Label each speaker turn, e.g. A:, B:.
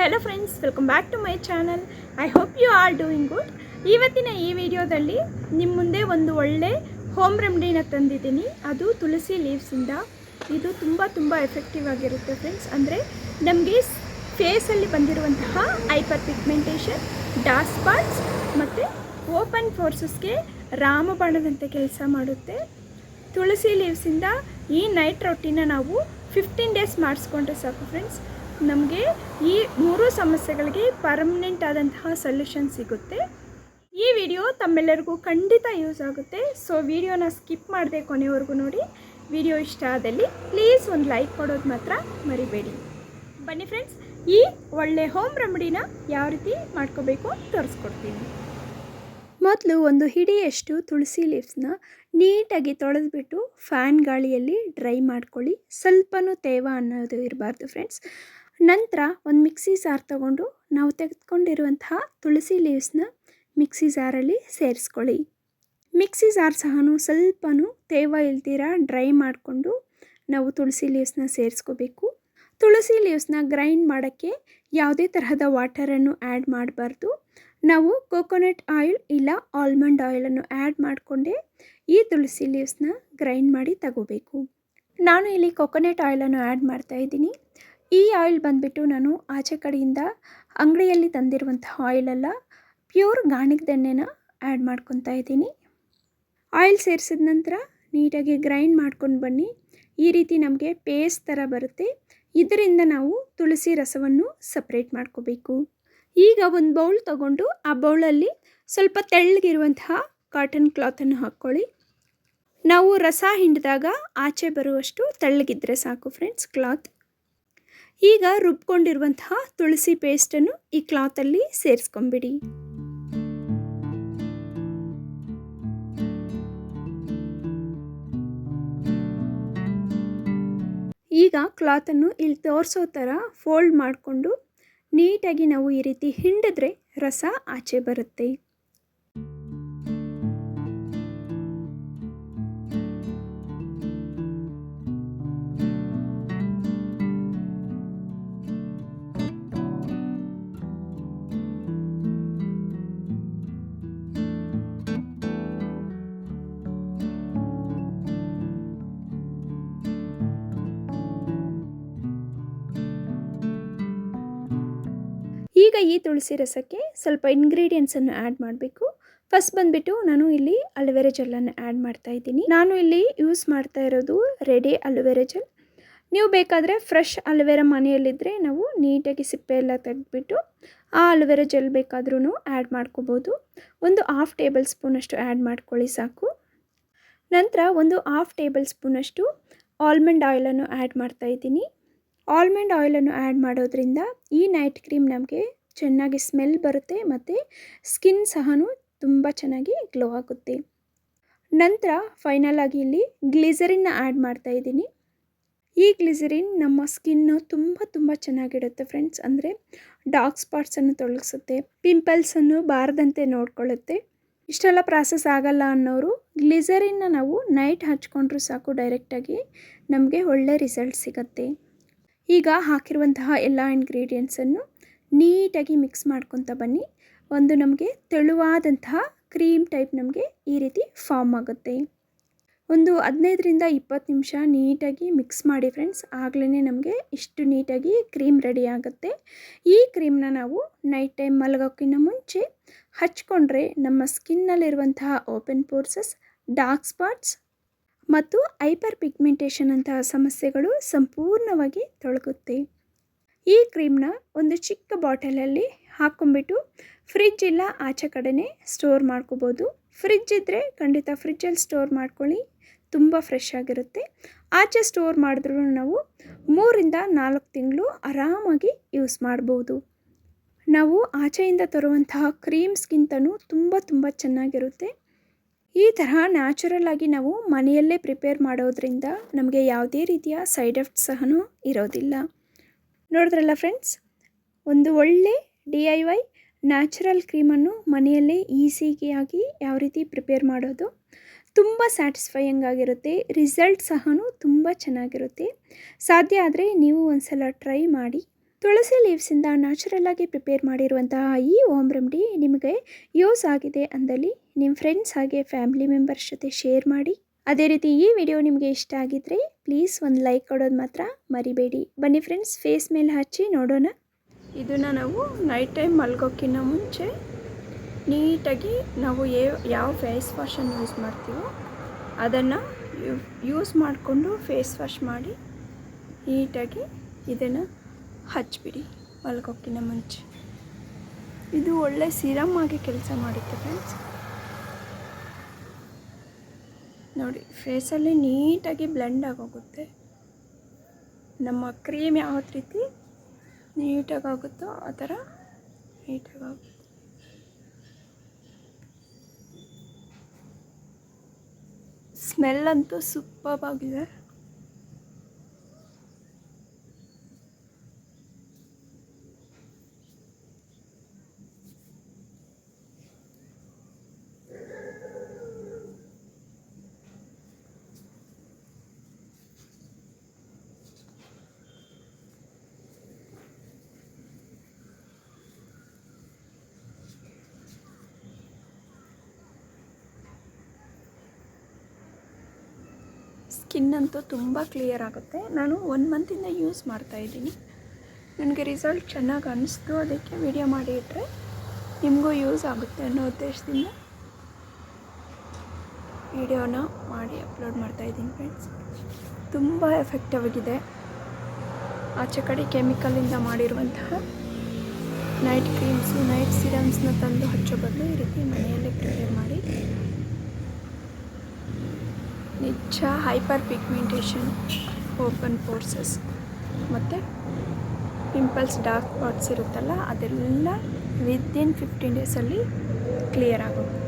A: Hello friends, welcome back to my channel. I hope you are doing good. ಇವತ್ತಿನ ಈ ವಿಡಿಯೋದಲ್ಲಿ ನಿಮ್ಮ ಮುಂದೆ ಒಂದು ಒಳ್ಳೆ ಹೋಮ್ ರೆಮಿಡಿನ ತಂದಿದ್ದೀನಿ. ಅದು ತುಳಸಿ ಲೀವ್ಸಿಂದ. ಇದು ತುಂಬ ಎಫೆಕ್ಟಿವ್ ಆಗಿರುತ್ತೆ ಫ್ರೆಂಡ್ಸ್. ಅಂದರೆ ನಮಗೆ ಫೇಸಲ್ಲಿ ಬಂದಿರುವಂತಹ ಹೈಪರ್ ಪಿಗ್ಮೆಂಟೇಷನ್, ಡಾರ್ಕ್ ಸ್ಪಾಟ್ಸ್ ಮತ್ತು ಓಪನ್ ಪೋರ್ಸಸ್ಗೆ ರಾಮಬಾಣದಂತೆ ಕೆಲಸ ಮಾಡುತ್ತೆ. ತುಳಸಿ ಲೀವ್ಸಿಂದ ಈ ನೈಟ್ ರೊಟ್ಟಿನ ನಾವು 15 ಡೇಸ್ ಮಾಡಿಸ್ಕೊಂಡ್ರೆ ಸಾಕು ಫ್ರೆಂಡ್ಸ್. ನಮಗೆ ಈ 3 ಸಮಸ್ಯೆಗಳಿಗೆ ಪರ್ಮನೆಂಟ್ ಆದಂತಹ ಸೊಲ್ಯೂಷನ್ ಸಿಗುತ್ತೆ. ಈ ವಿಡಿಯೋ ತಮ್ಮೆಲ್ಲರಿಗೂ ಖಂಡಿತ ಯೂಸ್ ಆಗುತ್ತೆ. ಸೊ ವಿಡಿಯೋನ ಸ್ಕಿಪ್ ಮಾಡದೆ ಕೊನೆವರೆಗೂ ನೋಡಿ. ವಿಡಿಯೋ ಇಷ್ಟ ಆದಲ್ಲಿ ಪ್ಲೀಸ್ ಒಂದು ಲೈಕ್ ಕೊಡೋದು ಮಾತ್ರ ಮರಿಬೇಡಿ. ಬನ್ನಿ ಫ್ರೆಂಡ್ಸ್, ಈ ಒಳ್ಳೆ ಹೋಮ್ ರೆಮಿಡಿನ ಯಾವ ರೀತಿ ಮಾಡ್ಕೋಬೇಕು ತೋರಿಸ್ಕೊಡ್ತೀನಿ. ಮೊದಲು ಒಂದು ಹಿಡಿಯಷ್ಟು ತುಳಸಿ ಲೀವ್ಸ್ನ ನೀಟಾಗಿ ತೊಳೆದ್ಬಿಟ್ಟು ಫ್ಯಾನ್ ಗಾಳಿಯಲ್ಲಿ ಡ್ರೈ ಮಾಡ್ಕೊಳ್ಳಿ. ಸ್ವಲ್ಪನೂ ತೇವ ಅನ್ನೋದು ಇರಬಾರ್ದು ಫ್ರೆಂಡ್ಸ್. ನಂತರ ಒಂದು ಮಿಕ್ಸಿ ಜಾರ್ ತಗೊಂಡು ನಾವು ತೆಗೆದುಕೊಂಡಿರುವಂತಹ ತುಳಸಿ ಲೀವ್ಸ್ನ ಮಿಕ್ಸಿ ಜಾರಲ್ಲಿ ಸೇರಿಸ್ಕೊಳ್ಳಿ. ಮಿಕ್ಸಿ ಜಾರ್ ಸಹ ಸ್ವಲ್ಪನೂ ತೇವ ಇಲ್ದಿರ ಡ್ರೈ ಮಾಡಿಕೊಂಡು ನಾವು ತುಳಸಿ ಲೀವ್ಸ್ನ ಸೇರಿಸ್ಕೋಬೇಕು. ತುಳಸಿ ಲೀವ್ಸ್ನ ಗ್ರೈಂಡ್ ಮಾಡೋಕ್ಕೆ ಯಾವುದೇ ತರಹದ ವಾಟರನ್ನು ಆ್ಯಡ್ ಮಾಡಬಾರ್ದು. ನಾವು ಕೋಕೋನಟ್ ಆಯಿಲ್ ಇಲ್ಲ ಆಲ್ಮಂಡ್ ಆಯಿಲನ್ನು ಆ್ಯಡ್ ಮಾಡಿಕೊಂಡೇ ಈ ತುಳಸಿ ಲೀವ್ಸ್ನ ಗ್ರೈಂಡ್ ಮಾಡಿ ತಗೋಬೇಕು. ನಾನು ಇಲ್ಲಿ ಕೋಕೋನಟ್ ಆಯಿಲನ್ನು ಆ್ಯಡ್ ಮಾಡ್ತಾಯಿದ್ದೀನಿ. ಈ ಆಯಿಲ್ ಬಂದುಬಿಟ್ಟು ನಾನು ಆಚೆ ಕಡೆಯಿಂದ ಅಂಗಡಿಯಲ್ಲಿ ತಂದಿರುವಂತಹ ಆಯಿಲಲ್ಲ, ಪ್ಯೂರ್ ಗಾಣದ ಎಣ್ಣೆನ ಆ್ಯಡ್ ಮಾಡ್ಕೊತಾ ಇದ್ದೀನಿ. ಆಯಿಲ್ ಸೇರಿಸಿದ ನಂತರ ನೀಟಾಗಿ ಗ್ರೈಂಡ್ ಮಾಡ್ಕೊಂಡು ಬನ್ನಿ. ಈ ರೀತಿ ನಮಗೆ ಪೇಸ್ಟ್ ಥರ ಬರುತ್ತೆ. ಇದರಿಂದ ನಾವು ತುಳಸಿ ರಸವನ್ನು ಸಪ್ರೇಟ್ ಮಾಡ್ಕೋಬೇಕು. ಈಗ ಒಂದು ಬೌಲ್ ತಗೊಂಡು ಆ ಬೌಲಲ್ಲಿ ಸ್ವಲ್ಪ ತೆಳ್ಳಗಿರುವಂತಹ ಕಾಟನ್ ಕ್ಲಾತನ್ನು ಹಾಕ್ಕೊಳ್ಳಿ. ನಾವು ರಸ ಹಿಂಡಿದಾಗ ಆಚೆ ಬರುವಷ್ಟು ತೆಳ್ಳಗಿದ್ರೆ ಸಾಕು ಫ್ರೆಂಡ್ಸ್ ಕ್ಲಾತ್. ಈಗ ರುಬ್ಕೊಂಡಿರುವಂತಹ ತುಳಸಿ ಪೇಸ್ಟನ್ನು ಈ ಕ್ಲಾತಲ್ಲಿ ಸೇರಿಸ್ಕೊಂಬಿಡಿ. ಈಗ ಕ್ಲಾತನ್ನು ಇಲ್ಲಿ ತೋರಿಸೋ ಥರ ಫೋಲ್ಡ್ ಮಾಡಿಕೊಂಡು ನೀಟಾಗಿ ನಾವು ಈ ರೀತಿ ಹಿಂಡಿದ್ರೆ ರಸ ಆಚೆ ಬರುತ್ತೆ. ಈಗ ಈ ತುಳಸಿ ರಸಕ್ಕೆ ಸ್ವಲ್ಪ ಇಂಗ್ರೀಡಿಯೆಂಟ್ಸನ್ನು ಆ್ಯಡ್ ಮಾಡಬೇಕು. ಫಸ್ಟ್ ಬಂದುಬಿಟ್ಟು ನಾನು ಇಲ್ಲಿ ಅಲೋವೆರಾ ಜೆಲ್ಲನ್ನು ಆ್ಯಡ್ ಮಾಡ್ತಾ ಇದ್ದೀನಿ. ನಾನು ಇಲ್ಲಿ ಯೂಸ್ ಮಾಡ್ತಾ ಇರೋದು ರೆಡಿ ಅಲೋವೆರಾ ಜೆಲ್. ನೀವು ಬೇಕಾದರೆ ಫ್ರೆಶ್ ಅಲೋವೆರಾ ಮನೆಯಲ್ಲಿದ್ದರೆ ನಾವು ನೀಟಾಗಿ ಸಿಪ್ಪೆ ಎಲ್ಲ ತೆಗೆದುಬಿಟ್ಟು ಆ ಅಲೋವೆರಾ ಜೆಲ್ ಬೇಕಾದ್ರೂ ಆ್ಯಡ್ ಮಾಡ್ಕೋಬೋದು. ಒಂದು 1/2 ಟೇಬಲ್ ಸ್ಪೂನಷ್ಟು ಆ್ಯಡ್ ಮಾಡ್ಕೊಳ್ಳಿ ಸಾಕು. ನಂತರ ಒಂದು 1/2 ಟೇಬಲ್ ಸ್ಪೂನಷ್ಟು ಆಲ್ಮಂಡ್ ಆಯಿಲನ್ನು ಆ್ಯಡ್ ಮಾಡ್ತಾ ಇದ್ದೀನಿ. ಆಲ್ಮಂಡ್ ಆಯಿಲನ್ನು ಆ್ಯಡ್ ಮಾಡೋದ್ರಿಂದ ಈ ನೈಟ್ ಕ್ರೀಮ್ ನಮಗೆ ಚೆನ್ನಾಗಿ ಸ್ಮೆಲ್ ಬರುತ್ತೆ ಮತ್ತು ಸ್ಕಿನ್ ಸಹ ತುಂಬ ಚೆನ್ನಾಗಿ ಗ್ಲೋ ಆಗುತ್ತೆ. ನಂತರ ಫೈನಲ್ ಆಗಿ ಇಲ್ಲಿ ಗ್ಲಿಸರಿನ್ನ ಆ್ಯಡ್ ಮಾಡ್ತಾ ಇದ್ದೀನಿ. ಈ ಗ್ಲಿಸರಿನ್ ನಮ್ಮ ಸ್ಕಿನ್ನು ತುಂಬ ಚೆನ್ನಾಗಿಡುತ್ತೆ ಫ್ರೆಂಡ್ಸ್. ಅಂದರೆ ಡಾರ್ಕ್ ಸ್ಪಾಟ್ಸನ್ನು ತೊಲಗಿಸುತ್ತೆ, ಪಿಂಪಲ್ಸನ್ನು ಬಾರದಂತೆ ನೋಡ್ಕೊಳ್ಳುತ್ತೆ. ಇಷ್ಟೆಲ್ಲ ಪ್ರಾಸೆಸ್ ಆಗಲ್ಲ ಅನ್ನೋರು ಗ್ಲಿಸರಿನ್ನ ನಾವು ನೈಟ್ ಹಚ್ಕೊಂಡ್ರೂ ಸಾಕು, ಡೈರೆಕ್ಟಾಗಿ ನಮಗೆ ಒಳ್ಳೆ ರಿಸಲ್ಟ್ ಸಿಗುತ್ತೆ. ಈಗ ಹಾಕಿರುವಂತಹ ಎಲ್ಲ ಇಂಗ್ರೀಡಿಯೆಂಟ್ಸನ್ನು ನೀಟಾಗಿ ಮಿಕ್ಸ್ ಮಾಡ್ಕೊತಾ ಬನ್ನಿ. ಒಂದು ನಮಗೆ ತೆಳುವಾದಂತಹ ಕ್ರೀಮ್ ಟೈಪ್ ನಮಗೆ ಈ ರೀತಿ ಫಾರ್ಮ್ ಆಗುತ್ತೆ. ಒಂದು 15ರಿಂದ 20 ನಿಮಿಷ ನೀಟಾಗಿ ಮಿಕ್ಸ್ ಮಾಡಿ ಫ್ರೆಂಡ್ಸ್. ಆಗಲೇ ನಮಗೆ ಇಷ್ಟು ನೀಟಾಗಿ ಕ್ರೀಮ್ ರೆಡಿ ಆಗುತ್ತೆ. ಈ ಕ್ರೀಮ್ನ ನಾವು ನೈಟ್ ಟೈಮ್ ಮಲಗೋಕ್ಕಿಂತ ಮುಂಚೆ ಹಚ್ಕೊಂಡ್ರೆ ನಮ್ಮ ಸ್ಕಿನ್ನಲ್ಲಿರುವಂತಹ ಓಪನ್ ಪೋರ್ಸಸ್, ಡಾರ್ಕ್ ಸ್ಪಾಟ್ಸ್ ಮತ್ತು ಹೈಪರ್ ಪಿಗ್ಮೆಂಟೇಷನ್ ಅಂತಹ ಸಮಸ್ಯೆಗಳು ಸಂಪೂರ್ಣವಾಗಿ ತೊಳಗುತ್ತೆ. ಈ ಕ್ರೀಮ್ನ ಒಂದು ಚಿಕ್ಕ ಬಾಟಲಲ್ಲಿ ಹಾಕ್ಕೊಂಬಿಟ್ಟು ಫ್ರಿಜ್ ಇಲ್ಲ ಆಚೆ ಕಡೆನೇ ಸ್ಟೋರ್ ಮಾಡ್ಕೋಬೋದು. ಫ್ರಿಜ್ ಇದ್ದರೆ ಖಂಡಿತ ಫ್ರಿಜ್ಜಲ್ಲಿ ಸ್ಟೋರ್ ಮಾಡ್ಕೊಳ್ಳಿ, ತುಂಬ ಫ್ರೆಶ್ ಆಗಿರುತ್ತೆ. ಆಚೆ ಸ್ಟೋರ್ ಮಾಡಿದ್ರೂ ನಾವು 3ರಿಂದ 4 ತಿಂಗಳು ಆರಾಮಾಗಿ ಯೂಸ್ ಮಾಡ್ಬೋದು. ನಾವು ಆಚೆಯಿಂದ ತರುವಂತಹ ಕ್ರೀಮ್ಸ್ಗಿಂತನೂ ತುಂಬ ಚೆನ್ನಾಗಿರುತ್ತೆ. ಈ ತರಹ ನ್ಯಾಚುರಲ್ ಆಗಿ ನಾವು ಮನೆಯಲ್ಲೇ ಪ್ರಿಪೇರ್ ಮಾಡೋದ್ರಿಂದ ನಮಗೆ ಯಾವುದೇ ರೀತಿಯ ಸೈಡ್ ಎಫೆಕ್ಟ್ಸ್ ಸಹ ಇರೋದಿಲ್ಲ. ನೋಡಿದ್ರಲ್ಲ ಫ್ರೆಂಡ್ಸ್, ಒಂದು ಒಳ್ಳೆ DIY ನ್ಯಾಚುರಲ್ ಕ್ರೀಮನ್ನು ಮನೆಯಲ್ಲೇ ಈಸಿಯಾಗಿ ಯಾವ ರೀತಿ ಪ್ರಿಪೇರ್ ಮಾಡೋದು, ತುಂಬ ಸ್ಯಾಟಿಸ್ಫೈಯಿಂಗ್ ಆಗಿರುತ್ತೆ. ರಿಸಲ್ಟ್ ಸಹ ತುಂಬ ಚೆನ್ನಾಗಿರುತ್ತೆ. ಸಾಧ್ಯ ಆದರೆ ನೀವು ಒಂದು ಸಲ ಟ್ರೈ ಮಾಡಿ. ತುಳಸಿ ಲೀವ್ಸಿಂದ ನ್ಯಾಚುರಲ್ ಆಗಿ ಪ್ರಿಪೇರ್ ಮಾಡಿರುವಂತಹ ಈ ಹೋಮ್ ರೆಮಿಡಿ ನಿಮಗೆ ಯೂಸ್ ಆಗಿದೆ ಅಂದಲ್ಲಿ ನಿಮ್ಮ ಫ್ರೆಂಡ್ಸ್ ಹಾಗೆ ಫ್ಯಾಮಿಲಿ ಮೆಂಬರ್ಸ್ ಜೊತೆ ಶೇರ್ ಮಾಡಿ. ಅದೇ ರೀತಿ ಈ ವಿಡಿಯೋ ನಿಮಗೆ ಇಷ್ಟ ಆಗಿದ್ದರೆ ಪ್ಲೀಸ್ ಒಂದು ಲೈಕ್ ಕೊಡೋದು ಮಾತ್ರ ಮರಿಬೇಡಿ. ಬನ್ನಿ ಫ್ರೆಂಡ್ಸ್, ಫೇಸ್ ಮೇಲೆ ಹಚ್ಚಿ ನೋಡೋಣ. ಇದನ್ನು ನಾವು ನೈಟ್ ಟೈಮ್ ಮಲ್ಗೋಕ್ಕಿಂತ ಮುಂಚೆ ನೀಟಾಗಿ ನಾವು ಯಾವ ಫೇಸ್ ವಾಶನ್ನು ಯೂಸ್ ಮಾಡ್ತೀವೋ ಅದನ್ನು ಯೂಸ್ ಮಾಡಿಕೊಂಡು ಫೇಸ್ ವಾಶ್ ಮಾಡಿ ನೀಟಾಗಿ ಇದನ್ನು ಹಚ್ಬಿಡಿ ಮಲ್ಗೋಕ್ಕಿಂತ ಮುಂಚೆ. ಇದು ಒಳ್ಳೆ ಸಿರಮ್ ಆಗಿ ಕೆಲಸ ಮಾಡುತ್ತೆ ಫ್ರೆಂಡ್ಸ್. ನೋಡಿ, ಫೇಸಲ್ಲಿ ನೀಟಾಗಿ ಬ್ಲೆಂಡ್ ಆಗೋಗುತ್ತೆ. ನಮ್ಮ ಕ್ರೀಮ್ ಯಾವ ರೀತಿ ನೀಟಾಗಿ ಆಗುತ್ತೋ ಆ ಥರ ನೀಟಾಗಿ ಆಗುತ್ತೆ. ಸ್ಮೆಲ್ ಅಂತೂ ಸೂಪರ್ಬ್ ಆಗಿದೆ. ಸ್ಕಿನ್ ಅಂತೂ ತುಂಬ ಕ್ಲಿಯರ್ ಆಗುತ್ತೆ. ನಾನು 1 ಮಂತಿಂದ ಯೂಸ್ ಮಾಡ್ತಾಯಿದ್ದೀನಿ. ನನಗೆ ರಿಸಲ್ಟ್ ಚೆನ್ನಾಗಿ ಅನ್ನಿಸ್ತು, ಅದಕ್ಕೆ ವಿಡಿಯೋ ಮಾಡಿ ಇಟ್ಟರೆ ನಿಮಗೂ ಯೂಸ್ ಆಗುತ್ತೆ ಅನ್ನೋ ಉದ್ದೇಶದಿಂದ ವಿಡಿಯೋನ ಮಾಡಿ ಅಪ್ಲೋಡ್ ಮಾಡ್ತಾಯಿದ್ದೀನಿ ಫ್ರೆಂಡ್ಸ್. ತುಂಬ ಎಫೆಕ್ಟಿವ್ ಆಗಿದೆ. ಆಚೆ ಕಡೆ ಕೆಮಿಕಲಿಂದ ಮಾಡಿರುವಂತಹ ನೈಟ್ ಕ್ರೀಮ್ಸು, ನೈಟ್ ಸಿರಮ್ಸ್ನ ತಂದು ಹಚ್ಚೋ ಬದಲು ಈ ರೀತಿ ಮನೆಯಲ್ಲೇ ಪ್ರಿಪೇರ್ ಮಾಡಿ ನಿಜ ಹೈಪರ್ ಪಿಗ್ಮೆಂಟೇಷನ್, ಓಪನ್ ಪೋರ್ಸಸ್ ಮತ್ತು ಪಿಂಪಲ್ಸ್, ಡಾರ್ಕ್ ಸ್ಪಾಟ್ಸ್ ಇರುತ್ತಲ್ಲ ಅದೆಲ್ಲ ವಿದಿನ್ 15 ಡೇಸಲ್ಲಿ ಕ್ಲಿಯರ್ ಆಗೋಗುತ್ತೆ.